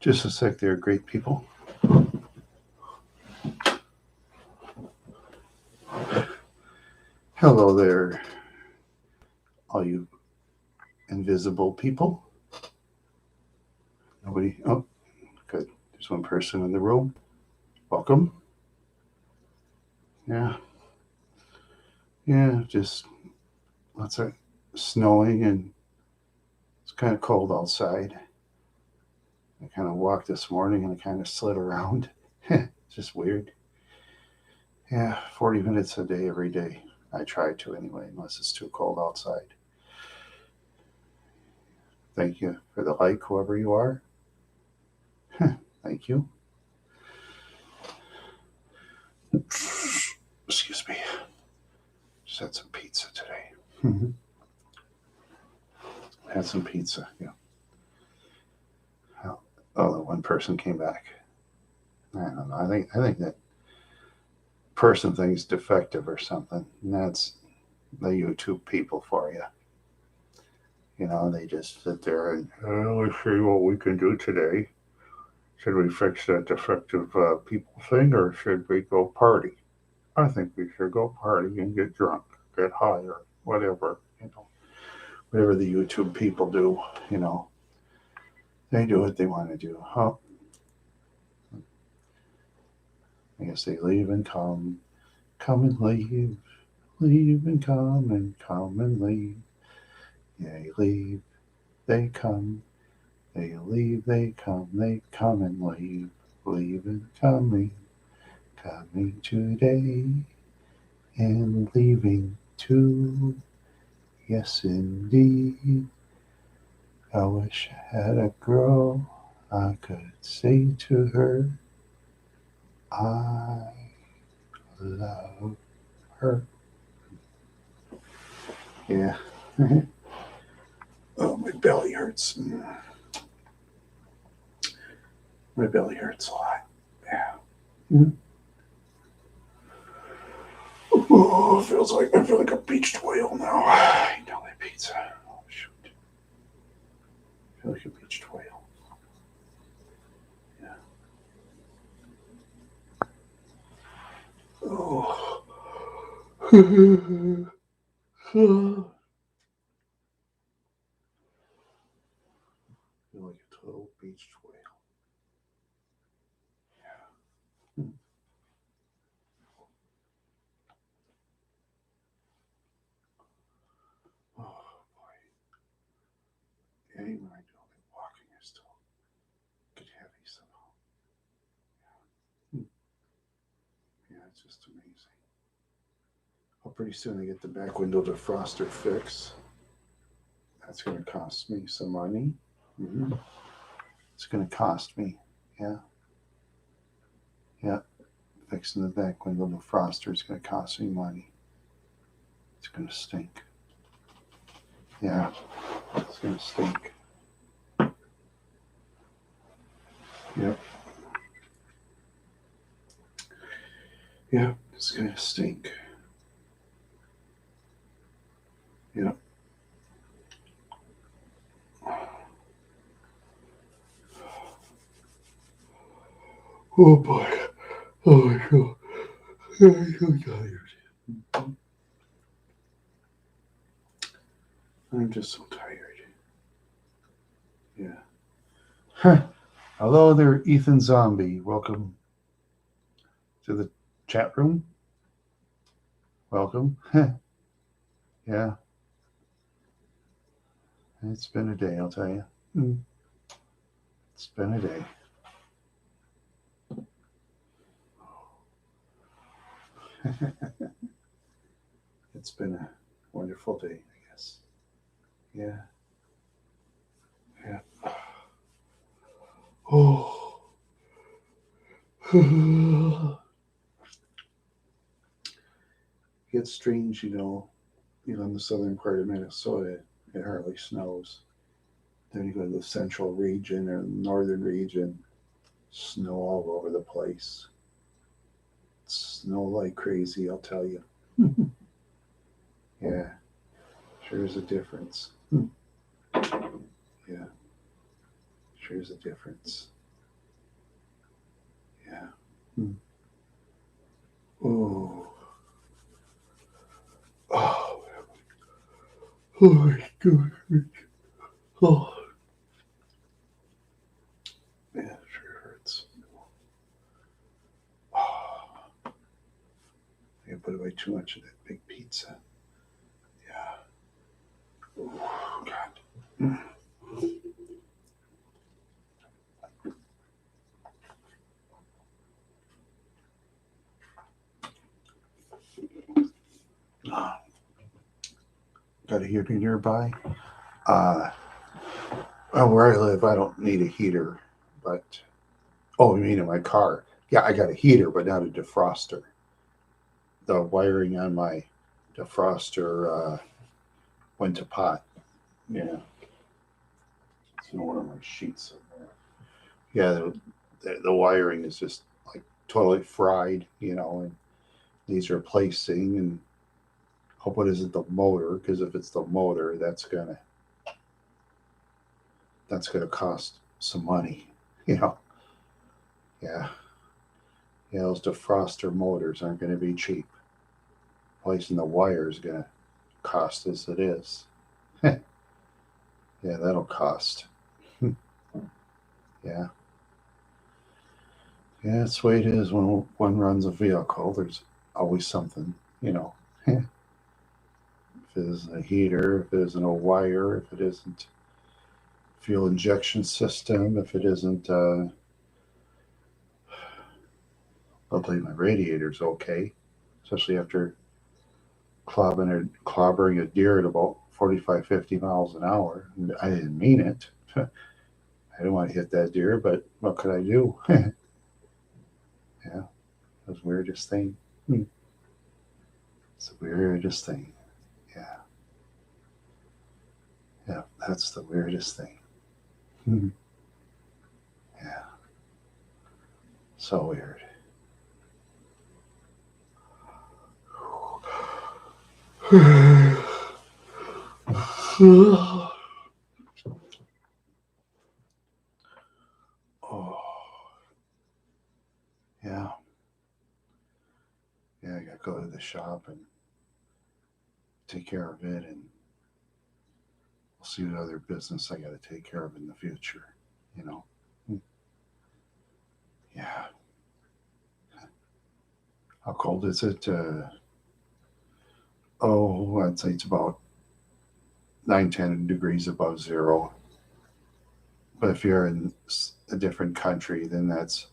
Just a sec there, great people. Hello there, all you invisible people. Nobody, oh, good. There's one person in the room. Welcome. Yeah, yeah, just lots of snowing and it's kind of cold outside. I kind of walked this morning and I kind of slid around. It's just weird. Yeah, 40 minutes a day every day. I try to anyway, unless it's too cold outside. Thank you for the like, whoever you are. Thank you. Excuse me. Just had some pizza today. Had some pizza, yeah. Oh, the one person came back. I don't know. I think that person thinks defective or something. And that's the YouTube people for you. You know, they just sit there and let's see what we can do today. Should we fix that defective people thing, or should we go party? I think we should go party and get drunk, get high, or whatever. You know, whatever the YouTube people do. You know, they do what they want to do. Oh, I guess they leave and come and leave, leave and come and leave. They leave, they come, they leave, they come and leave and coming today and leaving too. Yes, indeed. I wish I had a girl I could say to her, I love her. Yeah. Oh, my belly hurts. My belly hurts a lot. Yeah. Oh, feels like I feel like a beached whale now. I know that pizza. Oh shoot. I feel like a beached whale. Yeah. Oh. I feel like a total beached whale. Yeah. Oh boy. Yeah, even when I do all that walking, I still get heavy somehow. Yeah. Yeah, it's just amazing. Well, pretty soon I get the back window defroster fix. That's going to cost me some money. Mm-hmm. It's going to cost me. Yeah. Yeah. Fixing the back window defroster is going to cost me money. It's going to stink. Yeah. It's going to stink. Yep. Yep. It's going to stink. Yep. Oh boy. Oh, I'm so tired. I'm just so tired. Yeah. Huh. Hello there, Ethan Zombie. Welcome to the chat room. Welcome. Yeah. It's been a day, I'll tell you. It's been a day. It's been a wonderful day, I guess. Yeah. Yeah. Oh. It's strange, you know, in the southern part of Minnesota, it hardly snows. Then you go to the central region or northern region, snow all over the place. Snow like crazy, I'll tell you. Yeah, sure is a difference. Yeah, sure is a difference. Oh, oh, oh my God. Oh, man, it sure hurts. Oh, I put away too much of that big pizza. Yeah. Oh, God. Oh, got a heater nearby. Uh, well, where I live, I don't need a heater, but oh, you mean in my car? Yeah, I got a heater, but not a defroster. The wiring on my defroster went to pot. Yeah, it's in one of my sheets somewhere. Yeah, the wiring is just like totally fried, and needs replacing. And hope it isn't the motor, because if it's the motor, that's gonna cost some money, you know. Yeah, yeah, those defroster motors aren't gonna be cheap. Replacing the wire is gonna cost as it is. Yeah, that'll cost. Yeah, yeah, that's the way it is when one runs a vehicle. There's always something, you know. If it isn't a heater, if it isn't a wire, if it isn't fuel injection system, if it isn't, hopefully my radiator's okay, especially after clobbering a deer at about 45, 50 miles an hour. I didn't mean it. I didn't want to hit that deer, but what could I do? Yeah, it was the weirdest thing. Hmm. It's the weirdest thing. Yeah, yeah, that's the weirdest thing. Hmm. Yeah, so weird. Oh, yeah, yeah, I got to go to the shop and take care of it, and we'll see what other business I got to take care of in the future. You know. Hmm. Yeah. How cold is it? Oh, I'd say it's about 9, 10 degrees above zero. But if you're in a different country, then that's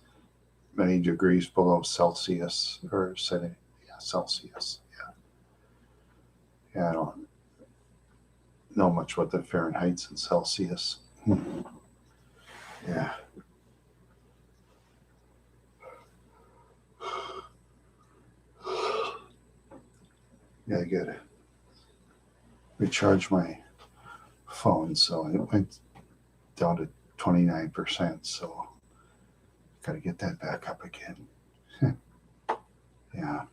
many degrees below Celsius or yeah, Celsius. Yeah, I don't know much what the Fahrenheit's and Celsius. Hmm. Yeah, yeah, I gotta recharge my phone, so it went down to 29%. So gotta get that back up again. Yeah.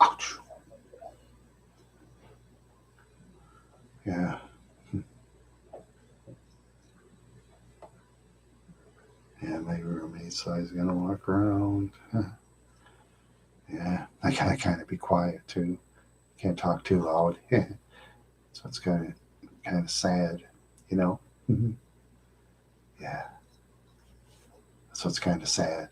Ouch. Yeah. Yeah, my roommate so he's gonna walk around. Yeah, I gotta kind of be quiet too. Can't talk too loud. So it's kind of sad, you know. Mhm. Yeah, so it's kind of sad.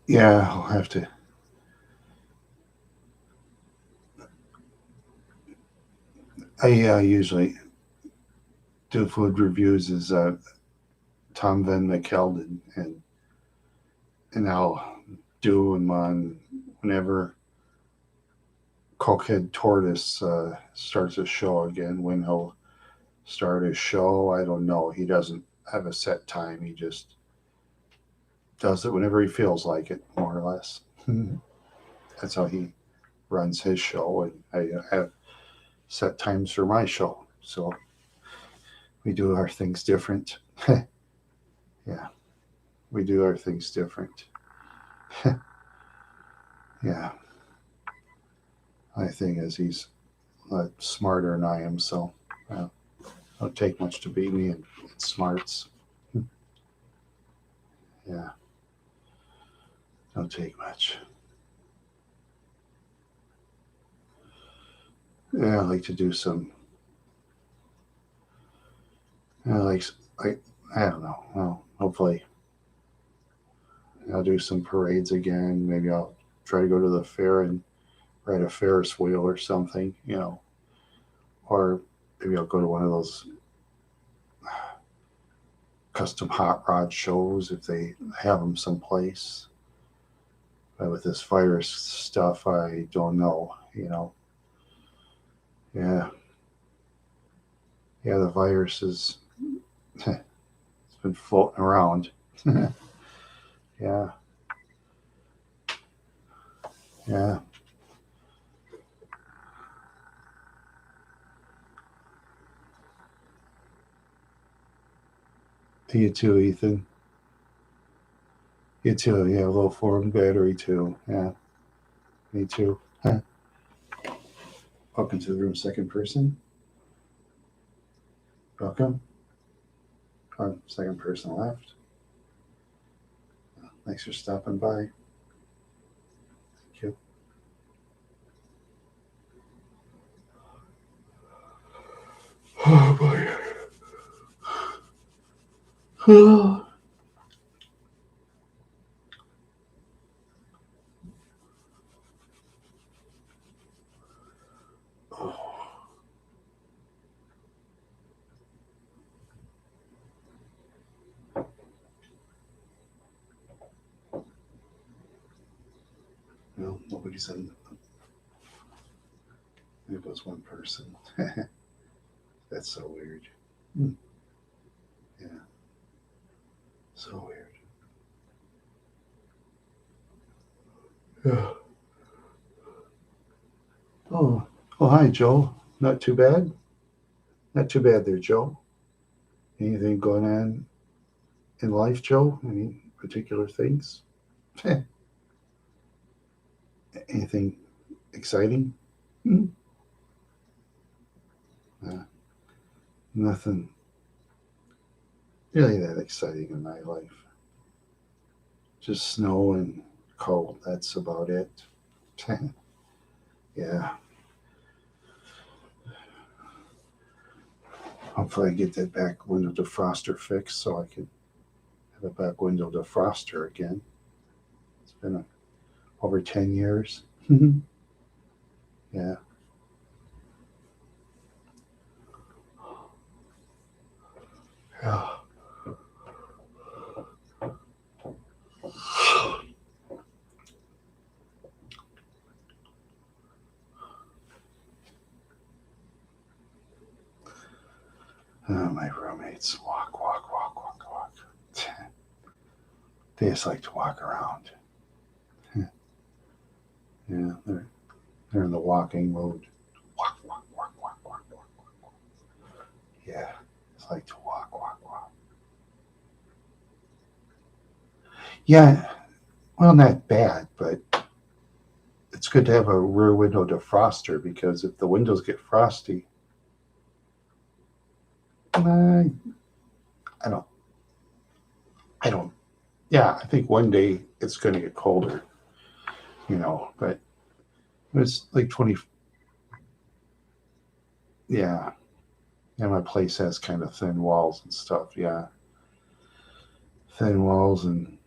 Yeah, I'll have to. I usually do food reviews as Tom Van McKeldin, and I'll do them on whenever Cokehead Tortoise starts a show again. When he'll start his show, I don't know. He doesn't have a set time. He just does it whenever he feels like it, more or less. That's how he runs his show, and I have set times for my show. So we do our things different. Yeah. we do our things different. Yeah, my thing is he's smarter than I am, so uh, don't take much to beat me in smarts. Yeah, don't take much. Yeah, I like to do some. I like I I don't know. Well, hopefully I'll do some parades again. Maybe I'll try to go to the fair and ride a Ferris wheel or something, or maybe I'll go to one of those custom hot rod shows if they have them someplace. But with this virus stuff, I don't know. Yeah, yeah, the virus is it's been floating around. Yeah, yeah. You too, Ethan. You too. Yeah, low form battery too. Yeah, me too. Welcome to the room, second person. Welcome. Second person left. Thanks for stopping by. Thank you. Oh boy. Oh. Well, nobody's in. It was one person. That's so weird. Hmm. Yeah, so weird. Yeah. Oh, oh, hi, Joe. Not too bad. Not too bad there, Joe. Anything going on in life, Joe? Any particular things? Anything exciting? Hmm. Uh, Nothing really that exciting in my life. Just snow and cold. That's about it. Yeah. Hopefully, I get that back window defroster fixed so I can have a back window defroster again. It's been over 10 years. Yeah. Yeah. Oh, my roommates walk, walk, walk, walk, walk. They just like to walk around. Yeah, they're in the walking mode. Walk, walk, walk, walk, walk, walk. Yeah, it's like to walk, walk, walk. Yeah, well, not bad, but it's good to have a rear window defroster because if the windows get frosty, I, I don't, I don't. Yeah, I think one day it's going to get colder, but it's like 20. Yeah, yeah, my place has kind of thin walls and stuff. Yeah, thin walls and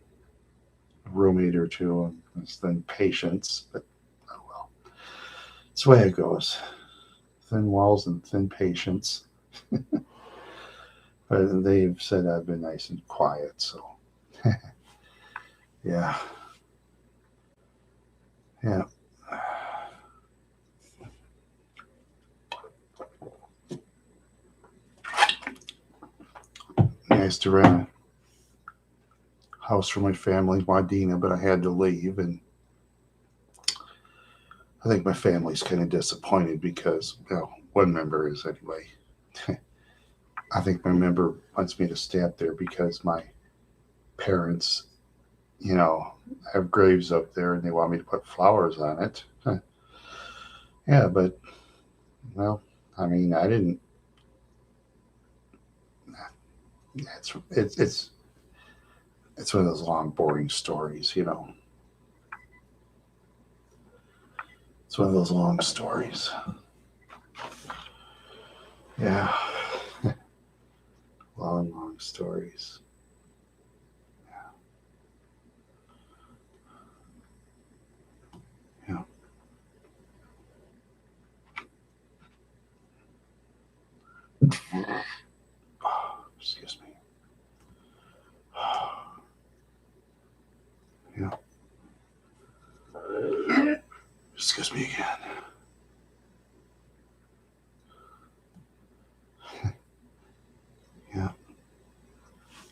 a roommate or two, and then patience. But oh well, it's the way it goes. Thin walls and thin patience. But they've said I've been nice and quiet, so yeah, yeah. Nice to rent a house for my family, Wadena, but I had to leave, and I think my family's kind of disappointed because, one member is anyway. I think my member wants me to stay up there because my parents, have graves up there and they want me to put flowers on it. Yeah, but well, I mean, I didn't. It's one of those long, boring stories. It's one of those long stories. Yeah, long, long stories. Yeah. Excuse me. Yeah. Excuse me again. Yeah.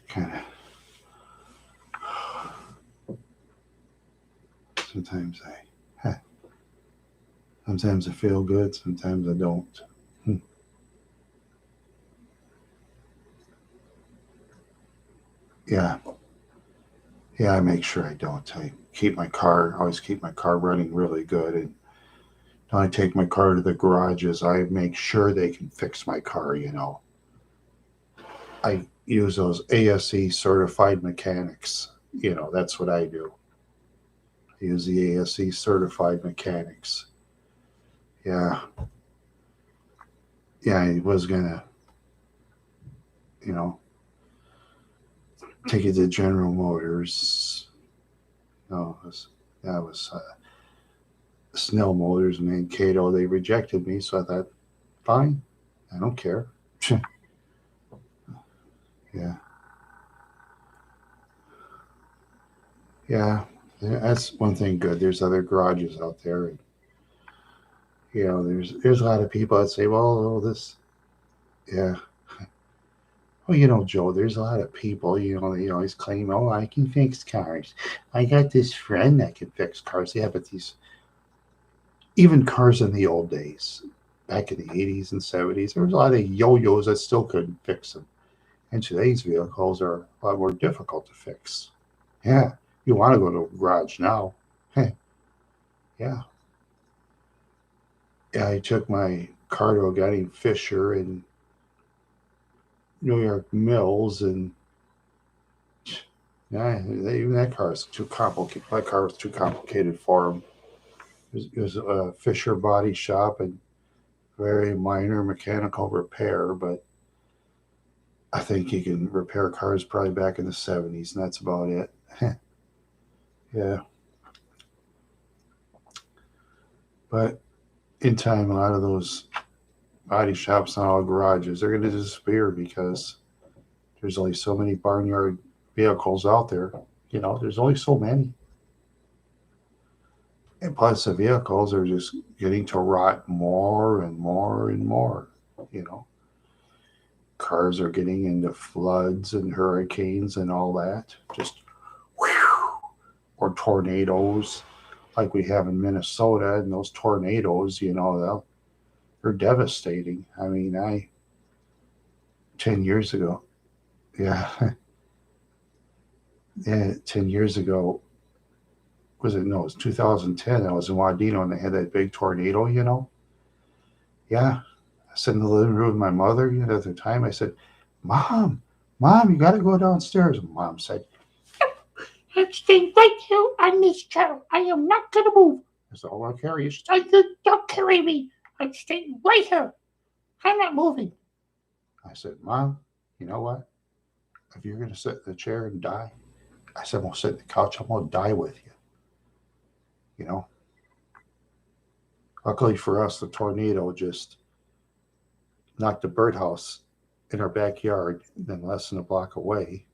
Kind of. Sometimes sometimes I feel good. Sometimes I don't. Hmm. Yeah. Yeah. I make sure I don't. I always keep my car running really good. And when I take my car to the garages, I make sure they can fix my car. I use those ASE certified mechanics. That's what I do. I use the ASE certified mechanics. Yeah. Yeah. I was going to, you know, take it to General Motors. No, that was Snell Motors, Mankato. They rejected me. So I thought, fine. I don't care. Yeah. Yeah. Yeah, that's one thing good. There's other garages out there. And, there's a lot of people that say, well, this, yeah. Well, Joe, there's a lot of people, they always claim, oh, I can fix cars. I got this friend that can fix cars. Yeah, but even cars in the old days, back in the 80s and 70s, there was a lot of yo-yos that still couldn't fix them. And today's vehicles are a lot more difficult to fix. Yeah, you want to go to a garage now. Hey, yeah. Yeah, I took my car to a guy named Fisher in New York Mills, and yeah, even that car is too complicated. My car was too complicated for him. It was a Fisher body shop and very minor mechanical repair, but I think he can repair cars probably back in the 70s, and that's about it. Yeah, but in time, a lot of those body shops and all garages, they're going to disappear because there's only so many barnyard vehicles out there. There's only so many. And plus, the vehicles are just getting to rot more and more and more. You know, cars are getting into floods and hurricanes and all that. Just whew, or tornadoes like we have in Minnesota. And those tornadoes, they're devastating. I mean, 10 years ago, yeah, yeah, 10 years ago, was it? No, it was 2010. I was in Wadena and they had that big tornado. Yeah. I sat in the living room with my mother at the time. I said, Mom, you got to go downstairs. And Mom said, I'm staying right here on this chair. I am not going to move. I said, oh, I'll carry you. She said, don't carry me. I'm staying right here. I'm not moving. I said, Mom, you know what? If you're going to sit in the chair and die, I said, I'm going to sit in the couch. I'm going to die with you. You know? Luckily for us, the tornado just knocked the birdhouse in our backyard, then less than a block away.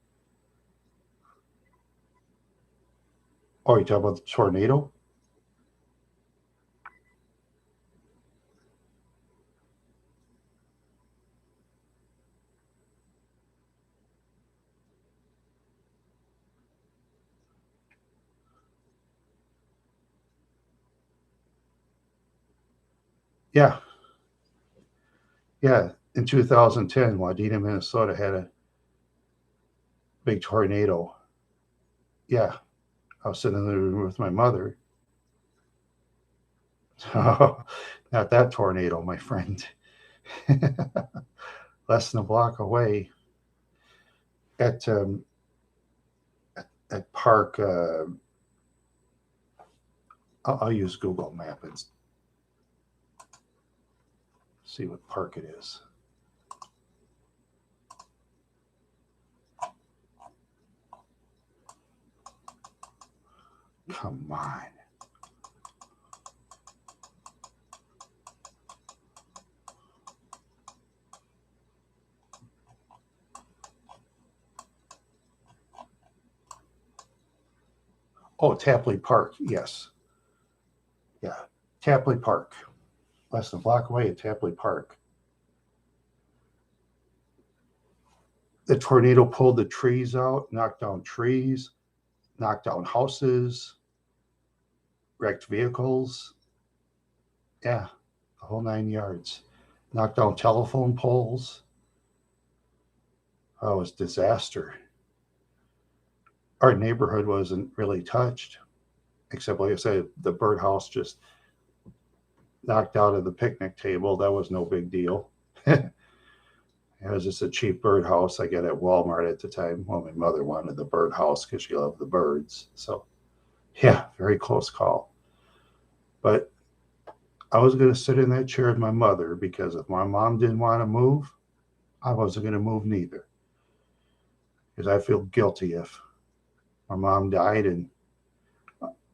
Oh, you talking about the tornado? Yeah, yeah. In 2010, Wadena, Minnesota had a big tornado. Yeah, I was sitting in the living room with my mother. Oh, not that tornado, my friend. Less than a block away at at Park. I'll use Google Map and see what park it is. Come on. Oh, Tapley Park. Yes. Yeah. Tapley Park. Less than a block away at Tapley Park. The tornado pulled the trees out, knocked down trees, knocked down houses, wrecked vehicles. Yeah, the whole 9 yards. Knocked down telephone poles. Oh, it was disaster. Our neighborhood wasn't really touched, except like I said, the birdhouse just knocked out of the picnic table. That was no big deal. It was just a cheap birdhouse I got at Walmart at the time. Well, my mother wanted the birdhouse because she loved the birds. So, yeah, very close call. But I was going to sit in that chair with my mother because if my mom didn't want to move, I wasn't going to move neither. Because I feel guilty if my mom died and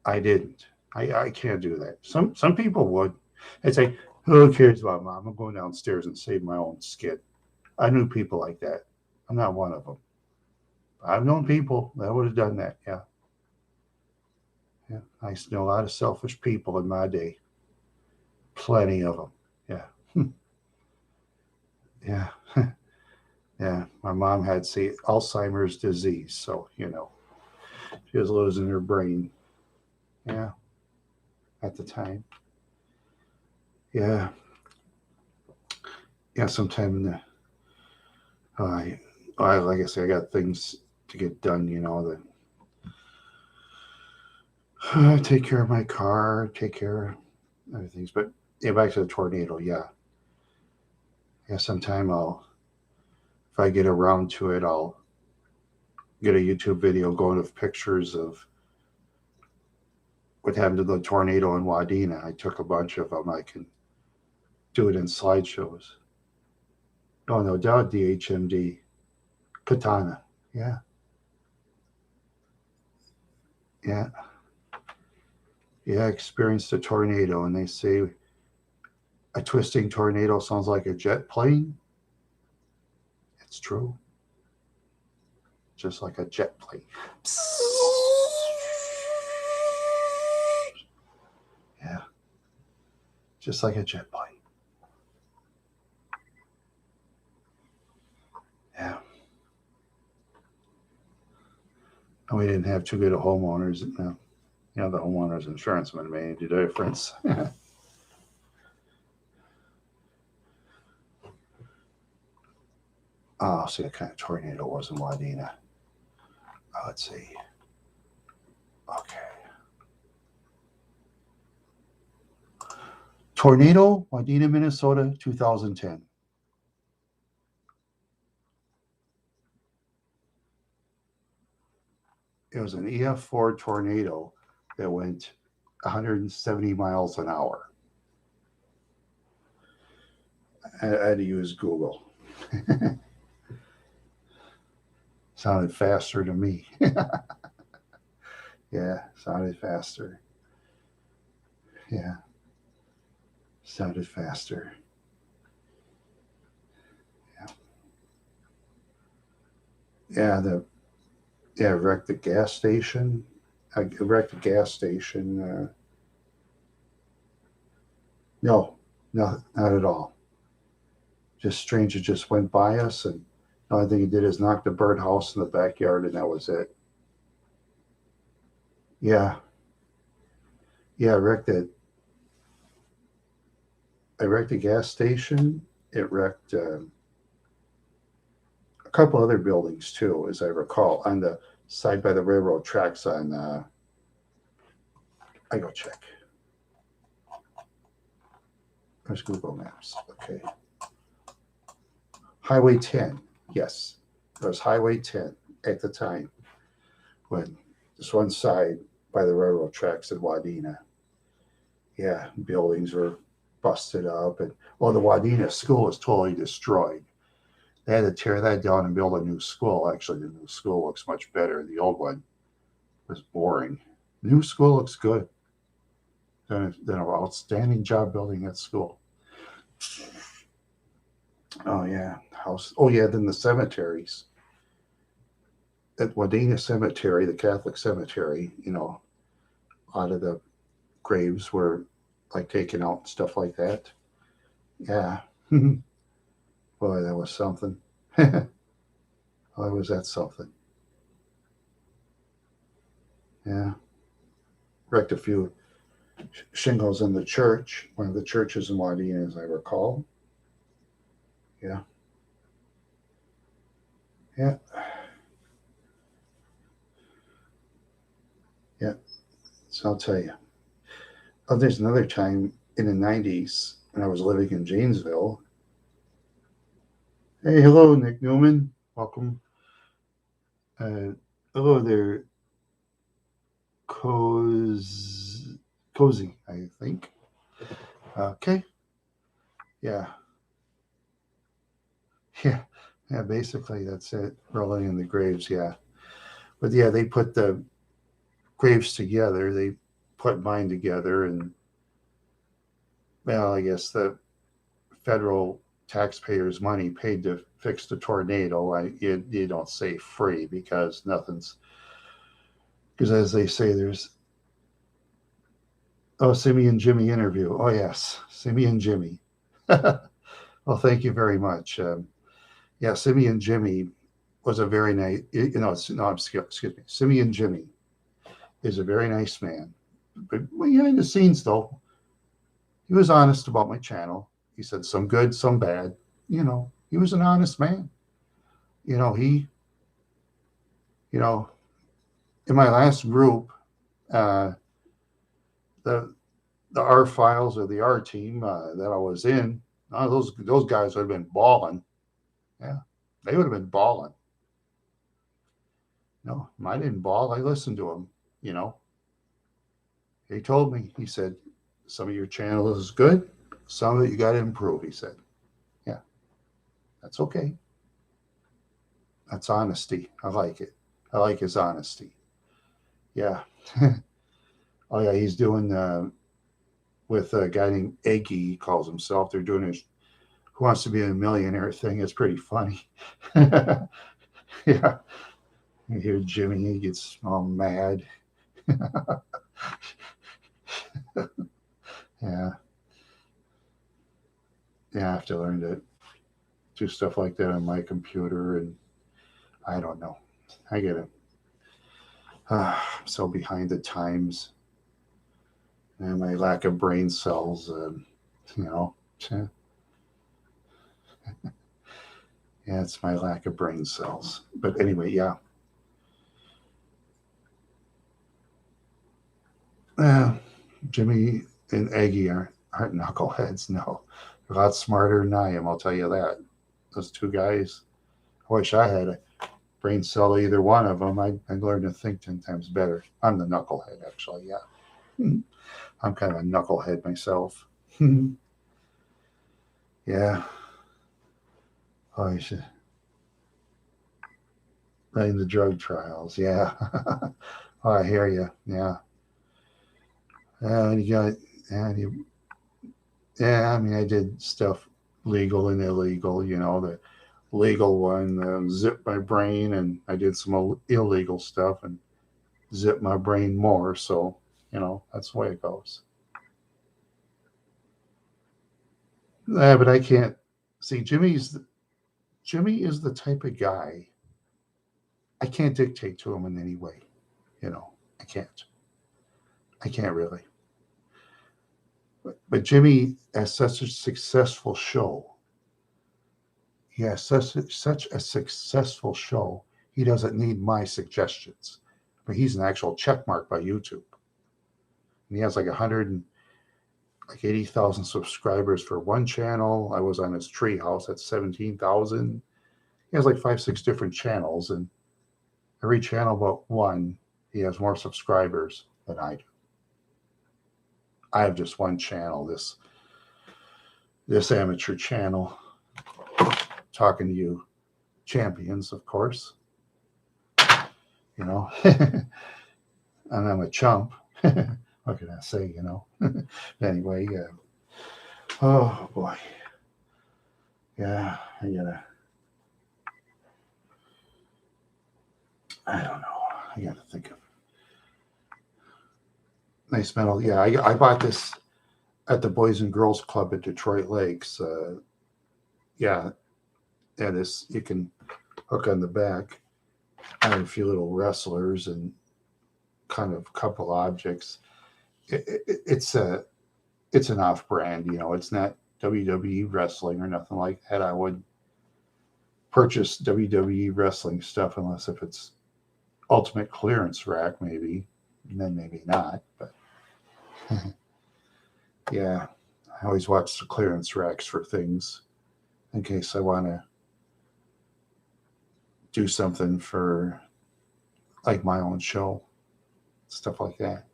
I didn't. I can't do that. Some people would. They'd say, "Who cares about mom? I'm going downstairs and save my own skin." I knew people like that. I'm not one of them. I've known people that would have done that. Yeah, yeah. I used to know a lot of selfish people in my day. Plenty of them. Yeah, yeah, yeah. My mom had Alzheimer's disease, so she was losing her brain. Yeah, at the time. Yeah, yeah. Sometime in the like I say, I got things to get done. That take care of my car, take care of other things. But yeah, back to the tornado. Yeah, yeah. Sometime if I get around to it, I'll get a YouTube video going of pictures of what happened to the tornado in Wadena. I took a bunch of them. I can do it in slideshows. Oh no doubt, DHMD Katana. Yeah, yeah, yeah. Experienced a tornado, and they say a twisting tornado sounds like a jet plane. It's true, just like a jet plane. Yeah, just like a jet plane. Yeah, and we didn't have too good of homeowners. The homeowners insurance would have made a difference. Oh, see what kind of tornado was in Wadena. Let's see. Okay. Tornado, Wadena, Minnesota, 2010. It was an EF4 tornado that went 170 miles an hour. I had to use Google. Sounded faster to me. Yeah, sounded faster. Yeah, sounded faster. Yeah, wrecked the gas station. I wrecked the gas station. No, no, not at all. Just strange. It just went by us, and the only thing he did is knock the birdhouse in the backyard, and that was it. Yeah, yeah. I wrecked the gas station. It wrecked a couple other buildings too, as I recall, on the side by the railroad tracks on, I go check. There's Google Maps. Okay. Highway 10. Yes. It was Highway 10 at the time when this one side by the railroad tracks in Wadena. Yeah, buildings were busted up. And well, the Wadena school was totally destroyed. They had to tear that down and build a new school. Actually, the new school looks much better. The old one was boring. New school looks good. Done an outstanding job building that school. Oh yeah, house. Oh yeah, then the cemeteries. At Wadena Cemetery, the Catholic cemetery, out of the graves were like taken out and stuff like that. Yeah. Boy, that was something. Boy, was that something. Yeah. Wrecked a few shingles in the church, one of the churches in Wadena, as I recall. Yeah. Yeah. Yeah. So I'll tell you. Oh, there's another time in the 90s when I was living in Janesville. Hey, hello, Nick Newman. Welcome. Hello there, Cozy, I think. Okay. Yeah. Yeah. Yeah, basically that's it. Rolling in the graves, yeah. But yeah, they put the graves together. They put mine together, and well, I guess the federal taxpayers' money paid to fix the tornado. You don't say free because nothing's, because as they say, there's Simi and Jimmy interview. Oh yes, Simi and Jimmy. Well, thank you very much. Yeah, Simi and Jimmy was a very nice. Excuse me. Simi and Jimmy is a very nice man. But behind the scenes, though, he was honest about my channel. He said some good, some bad. He was an honest man. He, in my last group, uh, the R files or the R team that I was in, those guys would have been balling. Yeah, they would have been balling. No, I didn't ball. I listened to him. He told me. He said, "Some of your channel is good. Some of it you got to improve." He said, "Yeah, that's okay. That's honesty. I like it. I like his honesty." Yeah. Oh yeah, he's doing with a guy named Eggy. He calls himself. They're doing his Who Wants to Be a Millionaire thing. It's pretty funny. Yeah. You hear Jimmy, he gets all mad. Yeah. Yeah, I have to learn to do stuff like that on my computer, and I don't know. I get it. I'm so behind the times, and my lack of brain cells. You know, yeah, it's my lack of brain cells. But anyway, yeah. Jimmy and Aggie aren't knuckleheads. No, they're a lot smarter than I am. I'll tell you that. Those two guys. I wish I had a brain cell of either one of them. I'd learn to think 10 times better. I'm the knucklehead, actually. Yeah, I'm kind of a knucklehead myself. Yeah. Oh, I should. Running the drug trials. Yeah. Oh, I hear you. Yeah. And you got, and you, yeah, I mean, I did stuff legal and illegal, the legal one, zipped my brain, and I did some illegal stuff and zipped my brain more. So, that's the way it goes. Yeah, but I can't see Jimmy is the type of guy I can't dictate to him in any way. I can't. I can't really. But Jimmy has such a successful show. He has such a successful show. He doesn't need my suggestions. But he's an actual check mark by YouTube. And he has like 80,000 subscribers for one channel. I was on his treehouse at 17,000. He has like 5, 6 different channels, and every channel but one, he has more subscribers than I do. I have just one channel, this amateur channel, talking to you champions, of course. You know, and I'm a chump. What can I say, you know? Anyway, oh boy. Yeah, I don't know. I gotta think of nice metal. Yeah, I bought this at the Boys and Girls Club at Detroit Lakes. Yeah, this you can hook on the back. I have a few little wrestlers and kind of couple objects. It's an off-brand, you know. It's not WWE wrestling or nothing like that. I would purchase WWE wrestling stuff unless if it's ultimate clearance rack, maybe, and then maybe not. But yeah, I always watch the clearance racks for things in case I want to do something for like my own show, stuff like that.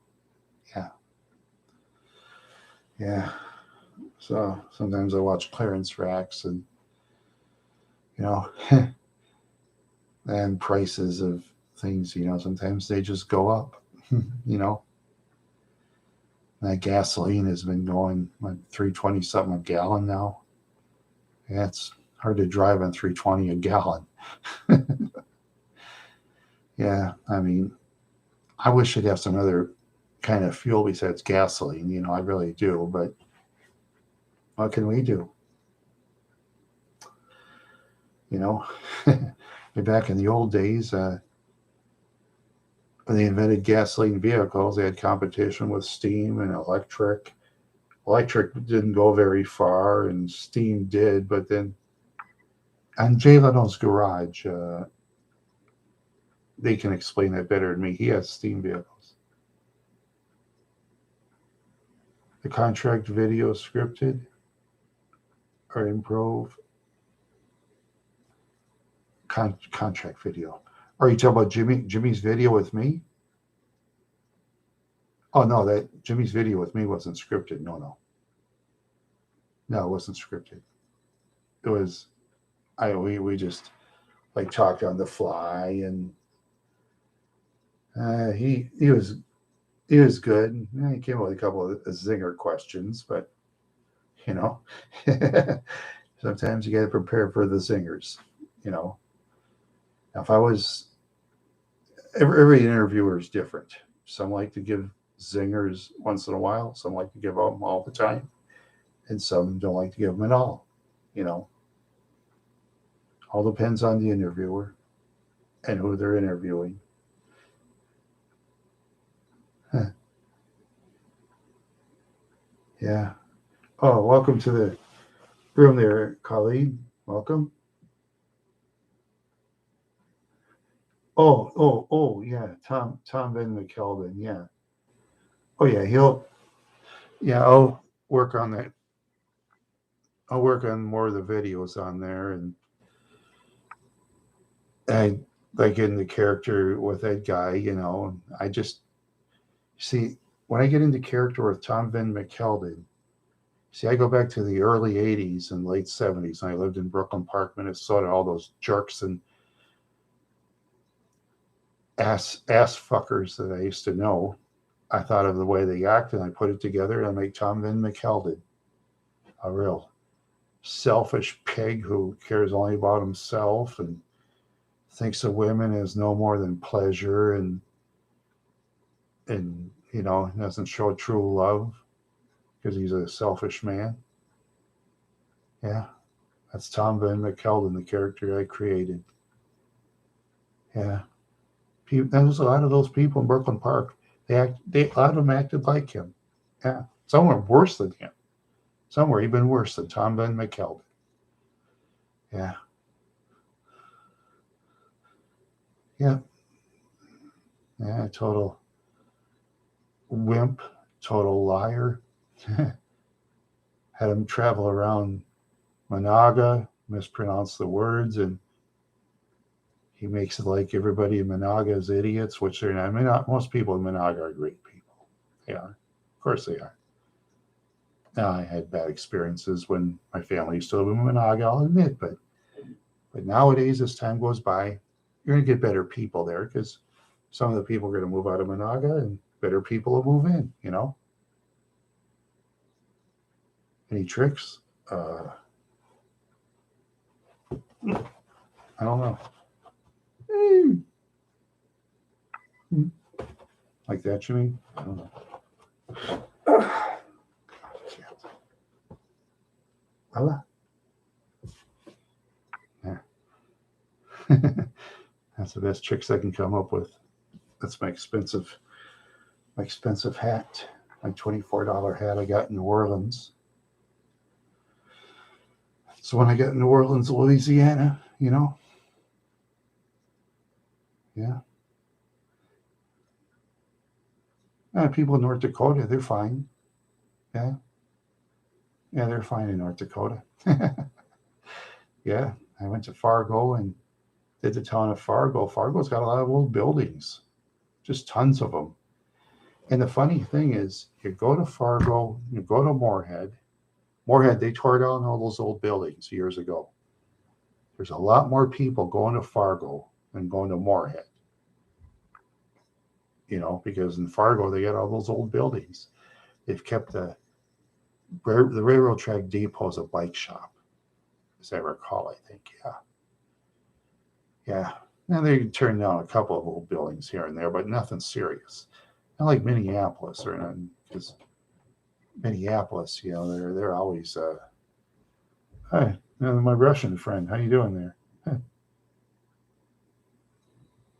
Yeah. So sometimes I watch clearance racks, and you know, and prices of things, you know, sometimes they just go up. You know, that gasoline has been going like 320 something a gallon now. Yeah, it's hard to drive on 320 a gallon. Yeah, I mean, I wish it'd have some other kind of fuel besides gasoline, you know, I really do, but what can we do? You know, back in the old days, when they invented gasoline vehicles, they had competition with steam and electric. Electric didn't go very far, and steam did. But then on Jay Leno's garage, they can explain that better than me. He has steam vehicles. The contract video scripted or improv? Contract video. Are you talking about Jimmy's video with me? Oh no, that Jimmy's video with me wasn't scripted. No, it wasn't scripted. It was we just like talked on the fly, and he was good. He came up with a couple of zinger questions, but you know, sometimes you got to prepare for the zingers. You know, now, if I was every interviewer is different. Some like to give zingers once in a while. Some like to give them all the time, and some don't like to give them at all. You know, all depends on the interviewer and who they're interviewing. Huh. Yeah. Oh, welcome to the room there, Colleen. Welcome. Oh, yeah. Tom Van McKeldin. Yeah. Oh, yeah. I'll work on that. I'll work on more of the videos on there, and I like in the character with that guy, you know. I just see when I get into character with Tom Van McKeldin. See, I go back to the early 80s and late 70s, and I lived in Brooklyn Park, Minnesota. All those jerks and ass fuckers that I used to know. I thought of the way they act, and I put it together, and I make Tom Van McKeldin a real selfish pig who cares only about himself and thinks of women as no more than pleasure, and you know, doesn't show true love because he's a selfish man. Yeah, that's Tom Van McKeldin, the character I created. Yeah, there was a lot of those people in Brooklyn Park. A lot of them acted like him. Yeah, some were worse than him. Some were even worse than Tom Van McKeldin. Yeah. Yeah. Yeah, total wimp, total liar. Had him travel around Managa, mispronounce the words, and he makes it like everybody in Managa is idiots, which they're not. I mean, not, most people in Managa are great people. They are. Of course they are. Now, I had bad experiences when my family used to live in Managa, I'll admit, but nowadays, as time goes by, you're going to get better people there because some of the people are going to move out of Managa and better people will move in, you know? Any tricks? I don't know. Like that, you mean? I don't know. Voila. Yeah. That's the best tricks I can come up with. That's my expensive hat. My $24 hat I got in New Orleans. So when I got in New Orleans, Louisiana, you know? Yeah. People in North Dakota, they're fine. Yeah. Yeah, they're fine in North Dakota. Yeah. I went to Fargo and did the town of Fargo. Fargo's got a lot of old buildings, just tons of them. And the funny thing is, you go to Fargo, you go to Moorhead. Moorhead, they tore down all those old buildings years ago. There's a lot more people going to Fargo than going to Moorhead, you know, because in Fargo, they got all those old buildings. They've kept the railroad track depot as a bike shop, as I recall, I think. Yeah. Yeah. Now they turned down a couple of old buildings here and there, but nothing serious. Not like Minneapolis or nothing, because Minneapolis, you know, they're always hi, my Russian friend, how you doing there? Huh.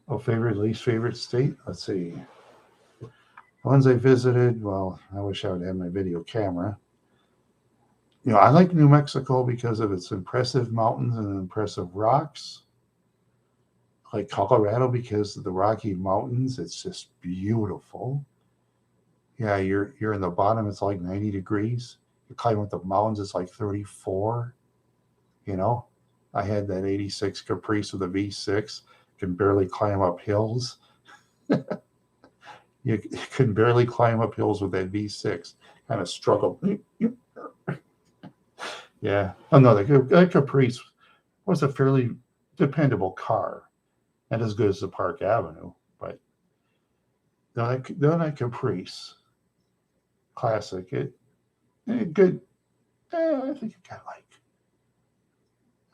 Oh, favorite, least favorite state? Let's see. The ones I visited, well, I wish I would have my video camera. You know, I like New Mexico because of its impressive mountains and impressive rocks. I like Colorado because of the Rocky Mountains. It's just beautiful. Yeah, you're in the bottom, it's like 90 degrees. You climb up the mountains, it's like 34. You know, I had that 86 Caprice with a V6, can barely climb up hills. You can barely climb up hills with that V6. Kind of struggle. Yeah. Oh, no, the Caprice was a fairly dependable car. Not as good as the Park Avenue, but that Caprice Classic, good. I think it got like,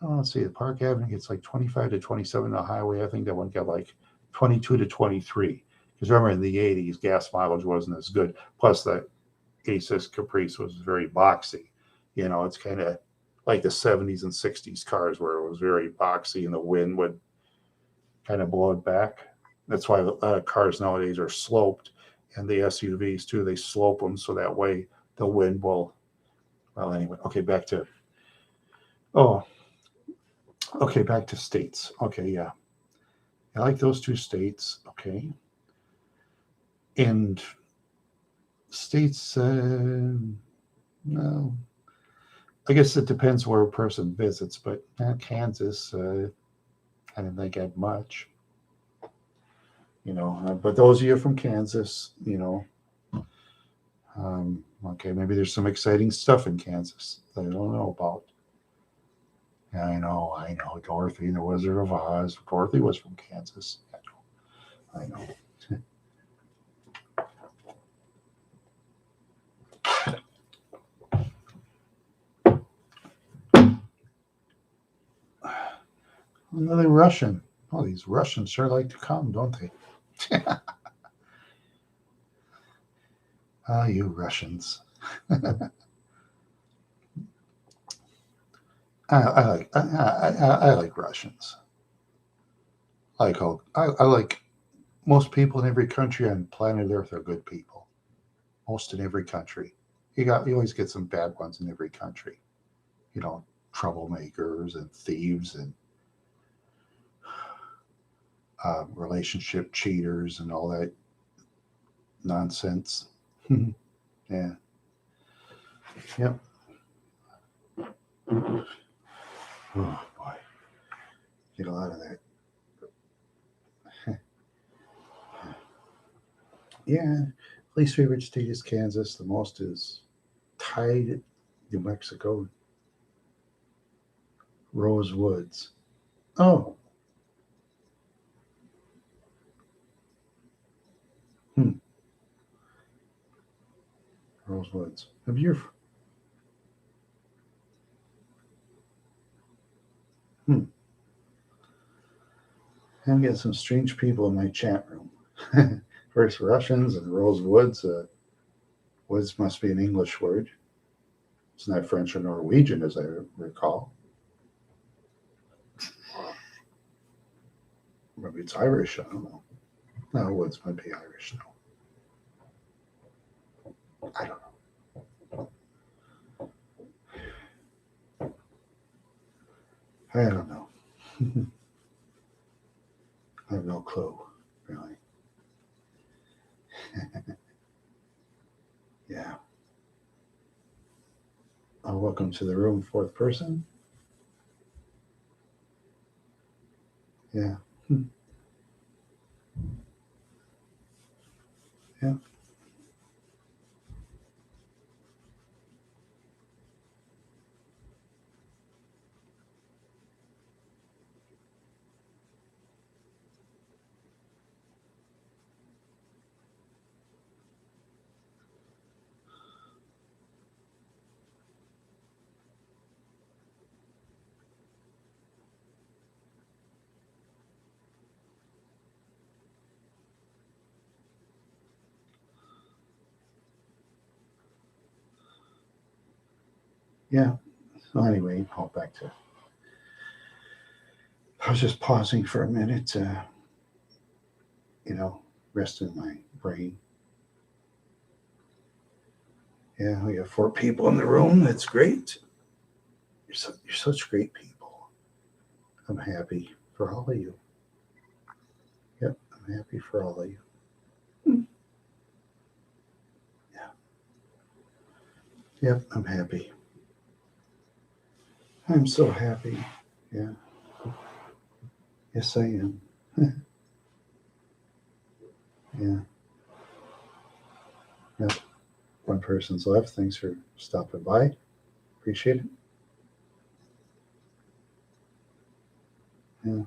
oh, let's see, the Park Avenue gets like 25 to 27 on the highway. I think that one got like 22 to 23. Because remember, in the 80s, gas mileage wasn't as good. Plus, the 86 Caprice was very boxy. You know, it's kind of like the 70s and 60s cars where it was very boxy and the wind would kind of blow it back. That's why a lot of cars nowadays are sloped, and the SUVs too, they slope them so that way the wind will. Well, anyway, okay, oh, back to states. Okay, yeah, I like those two states. Okay, and states. No, I guess it depends where a person visits, but Kansas, I didn't think I had much. You know, but those of you from Kansas, you know, okay, maybe there's some exciting stuff in Kansas that I don't know about. Yeah, I know. Dorothy, the Wizard of Oz. Dorothy was from Kansas. I know. Another Russian. Oh, these Russians sure like to come, don't they? Ah, you Russians. I like Russians. I like most people in every country on planet Earth are good people. Most in every country. You always get some bad ones in every country. You know, troublemakers and thieves and relationship cheaters and all that nonsense. Yeah. Yep. Oh boy, get a lot of that. Yeah. Least favorite state is Kansas. The most is tied New Mexico. Rose Woods. Oh. Hmm. Rose Woods. Have you? Hmm. I'm getting some strange people in my chat room. First Russians and Rose Woods. Woods must be an English word. It's not French or Norwegian, as I recall. Maybe it's Irish. I don't know. No, Woods might be Irish. No, I don't know. I don't know. I have no clue, really. Yeah. Welcome to the room, fourth person. Yeah. Yeah. Yeah. So anyway, hop back to. I was just pausing for a minute, you know, resting my brain. Yeah, we have four people in the room. That's great. You're such great people. I'm happy for all of you. Yep, I'm happy for all of you. Yeah. Yep, I'm happy. I'm so happy. Yeah. Yes, I am. Yeah. Yep. One person's left. Thanks for stopping by. Appreciate it. Yeah.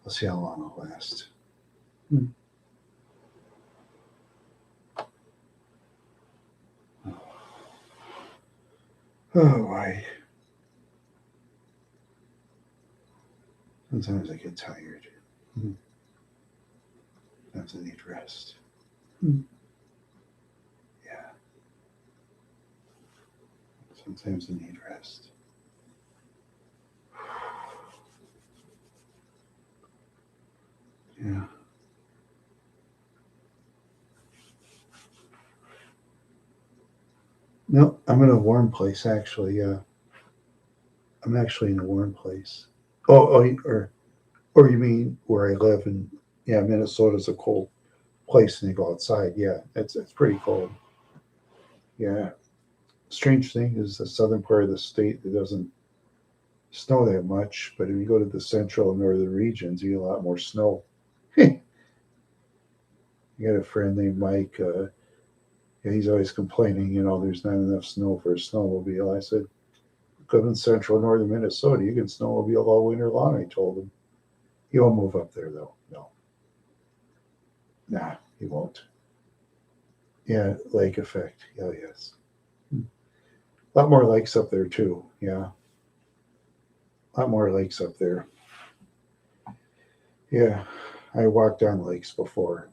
We'll see how long it'll last. Hmm. Oh, why? Sometimes I get tired. Hmm. Sometimes I need rest. Hmm. Yeah. Sometimes I need rest. Yeah. No, I'm in a warm place actually. I'm actually in a warm place. Or you mean where I live? And yeah, Minnesota's a cold place, and you go outside. Yeah, it's pretty cold. Yeah. Strange thing is the southern part of the state it doesn't snow that much, but if you go to the central and northern regions, you get a lot more snow. You got a friend named Mike. Yeah, he's always complaining, there's not enough snow for a snowmobile. I said, live in central northern Minnesota, you can snowmobile all winter long. I told him. He won't move up there though. No, nah, he won't. Yeah, lake effect. Oh yes, a lot more lakes up there too. Yeah, a lot more lakes up there. Yeah, I walked on lakes before.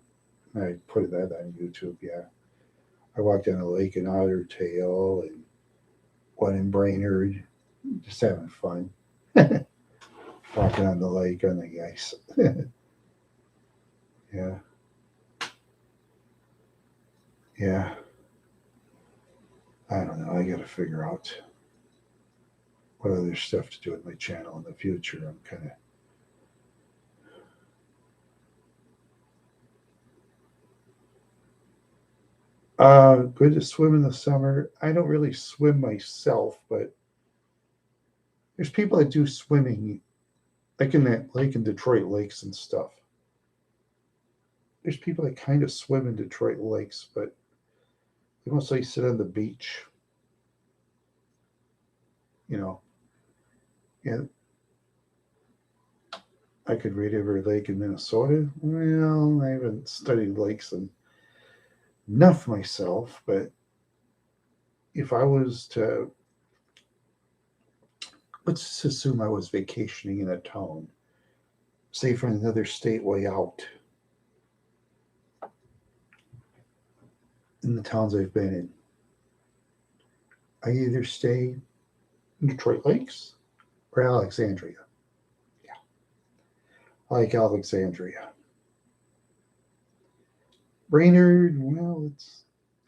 I put that on YouTube. Yeah, I walked on a lake in Otter Tail and one in Brainerd, just having fun. Walking on the lake on the ice. Yeah, yeah. I don't know. I got to figure out what other stuff to do with my channel in the future. I'm kind of Good to swim in the summer. I don't really swim myself, but there's people that do swimming, like in that lake in Detroit lakes and stuff. There's people that kind of swim in Detroit lakes, but they mostly sit on the beach, you know. And I could read every lake in Minnesota. Well, I haven't studied lakes enough myself, but if I was to, let's just assume I was vacationing in a town, say from another state way out, in the towns I've been in, I either stay in Detroit Lakes or Alexandria. Yeah, I like Alexandria. Brainerd, well, it's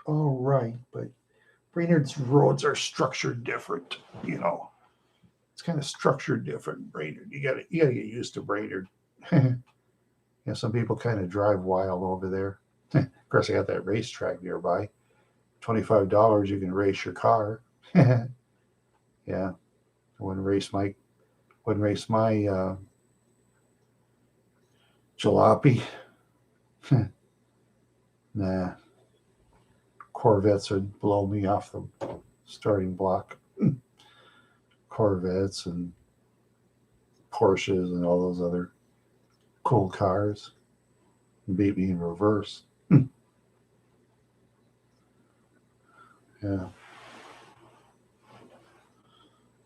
all right, but Brainerd's roads are structured different. You know, it's kind of structured different. Brainerd, you gotta get used to Brainerd. Some people kind of drive wild over there. Of course, I got that racetrack nearby. $25, you can race your car. Yeah, I wouldn't race my jalopy. Nah, Corvettes would blow me off the starting block. Corvettes and Porsches and all those other cool cars beat me in reverse. Yeah.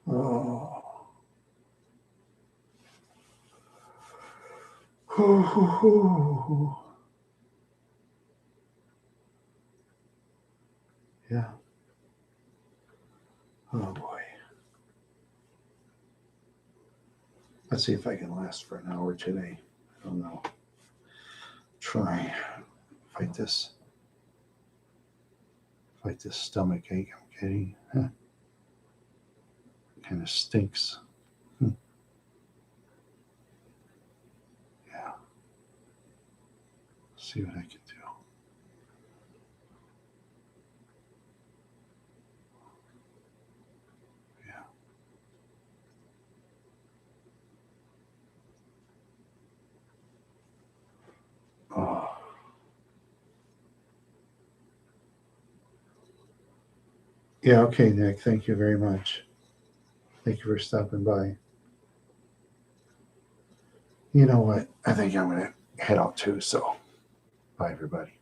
Oh. Yeah. Oh boy. Let's see if I can last for an hour today. I don't know. Try fight this stomach ache I'm getting. Huh. Kind of stinks. Yeah. See what I can do. Yeah. Oh. Yeah, okay, Nick. Thank you very much. Thank you for stopping by. You know what? I think I'm going to head out too. So, bye, everybody.